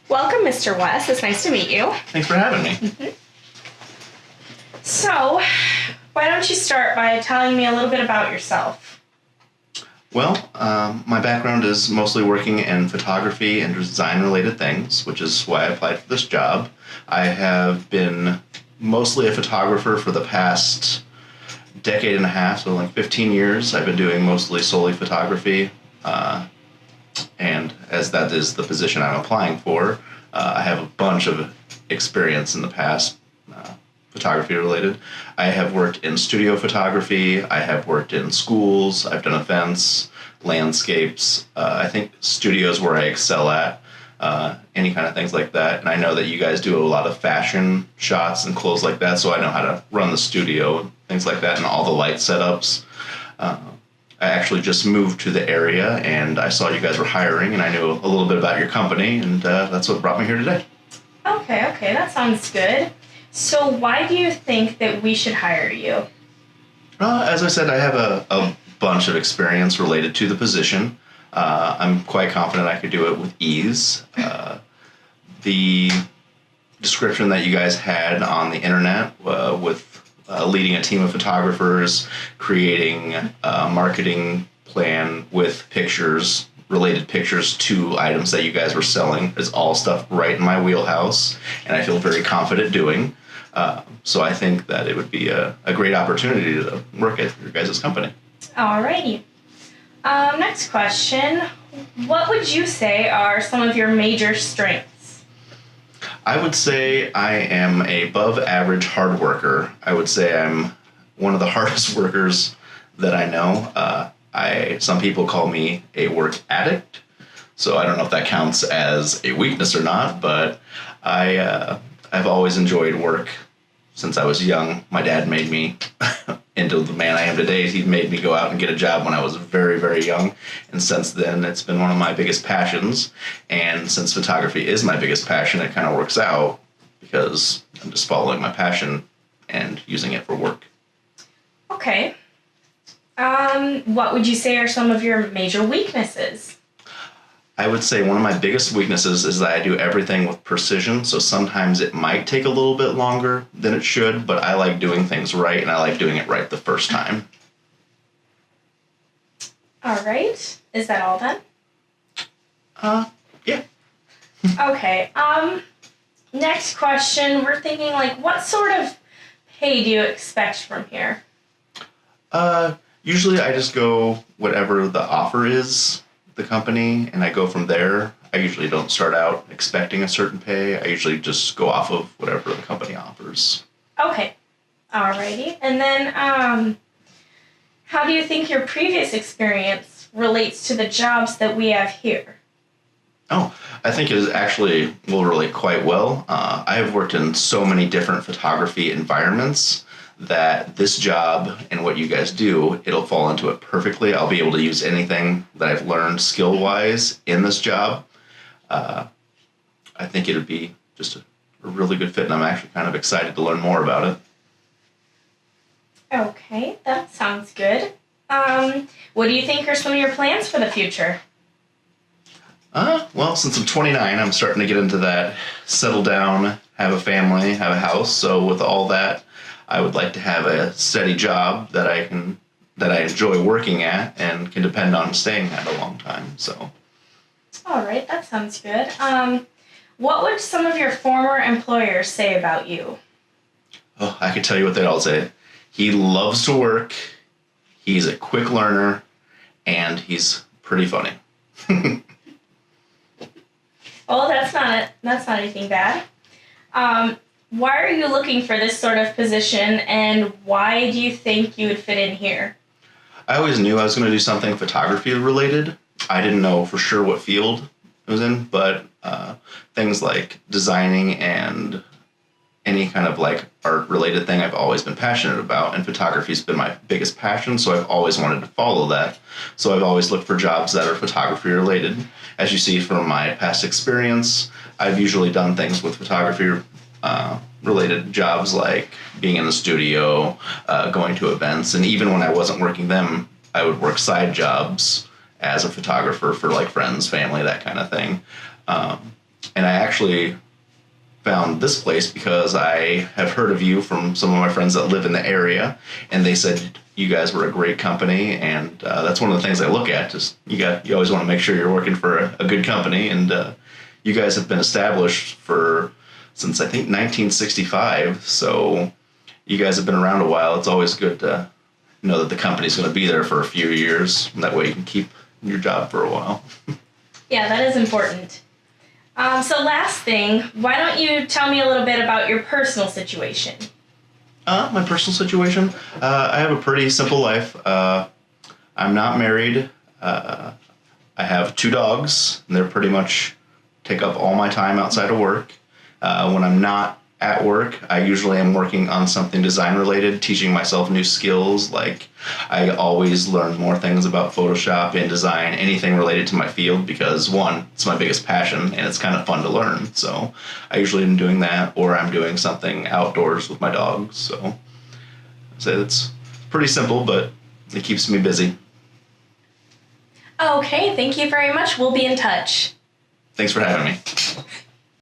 Welcome, Mr. West. It's nice to meet you. Thanks for having me. So, why don't you start by telling me a little bit about yourself? Well, my background is mostly working in photography and design-related things, which is why I applied for this job. I have been mostly a photographer for the past decade and a half, so like 15 years. I've been doing mostly solely photography, and as that is the position I'm applying for, I have a bunch of experience in the past, photography related. I have worked in studio photography, I have worked in schools, I've done events, landscapes. I think studios where I excel at, any kind of things like that. And I know that you guys do a lot of fashion shots and clothes like that, so I know how to run the studio and things like that and all the light setups. I actually just moved to the area and I saw you guys were hiring and I knew a little bit about your company, and that's what brought me here today. Okay, that sounds good. So why do you think that we should hire you? As I said, I have a bunch of experience related to the position. I'm quite confident I could do it with ease. The description that you guys had on the internet with leading a team of photographers, creating a marketing plan with pictures, related pictures to items that you guys were selling, is all stuff right in my wheelhouse, and I feel very confident doing. So I think that it would be a great opportunity to work at your guys' company. Alrighty. Next question. What would you say are some of your major strengths? I would say I am a above average hard worker. I would say I'm one of the hardest workers that I know. Some people call me a work addict, so I don't know if that counts as a weakness or not, but I've always enjoyed work since I was young. My dad made me into the man I am today. He made me go out and get a job when I was very, very young. And since then, it's been one of my biggest passions. And since photography is my biggest passion, it kind of works out because I'm just following my passion and using it for work. Okay. What would you say are some of your major weaknesses? I would say one of my biggest weaknesses is that I do everything with precision, so sometimes it might take a little bit longer than it should, but I like doing things right, and I like doing it right the first time. All right. Is that all then? Yeah. Okay. Next question. We're thinking, what sort of pay do you expect from here? Usually I just go whatever the offer is, the company, and I go from there. I usually don't start out expecting a certain pay. I usually just go off of whatever the company offers. Okay. Alrighty. And then, how do you think your previous experience relates to the jobs that we have here? Oh, I think it actually will relate quite well. I have worked in so many different photography environments that this job and what you guys do, it'll fall into it perfectly. I'll be able to use anything that I've learned skill-wise in this job. I think it would be just a really good fit, and I'm actually kind of excited to learn more about it. Okay, that sounds good. What do you think are some of your plans for the future? Well, since I'm 29, I'm starting to get into that settle down, have a family, have a house. So with all that, I would like to have a steady job that I enjoy working at and can depend on staying at a long time. So. All right, that sounds good. What would some of your former employers say about you? Oh, I could tell you what they'd all say. He loves to work, he's a quick learner, and he's pretty funny. Well, that's not anything bad. Why are you looking for this sort of position, and why do you think you would fit in here? I always knew I was going to do something photography related. I didn't know for sure what field it was in, but things like designing and any kind of art related thing I've always been passionate about, and photography's been my biggest passion, so I've always wanted to follow that. So I've always looked for jobs that are photography related. As you see from my past experience, I've usually done things with photography related jobs, like being in the studio, going to events, and even when I wasn't working them, I would work side jobs as a photographer for friends, family, that kind of thing. And I actually found this place because I have heard of you from some of my friends that live in the area, and they said you guys were a great company, and that's one of the things I look at. Just you always want to make sure you're working for a good company, and you guys have been established since I think 1965, so you guys have been around a while. It's always good to know that the company's going to be there for a few years, and that way you can keep your job for a while. Yeah, that is important. So last thing, why don't you tell me a little bit about your personal situation? My personal situation? I have a pretty simple life. I'm not married. I have 2 dogs, and they're pretty much take up all my time outside of work. When I'm not at work, I usually am working on something design related, teaching myself new skills. Like I always learn more things about Photoshop and design, anything related to my field, because one, it's my biggest passion and it's kind of fun to learn. So I usually am doing that, or I'm doing something outdoors with my dogs. So I'd say that's pretty simple, but it keeps me busy. Okay, thank you very much. We'll be in touch. Thanks for having me.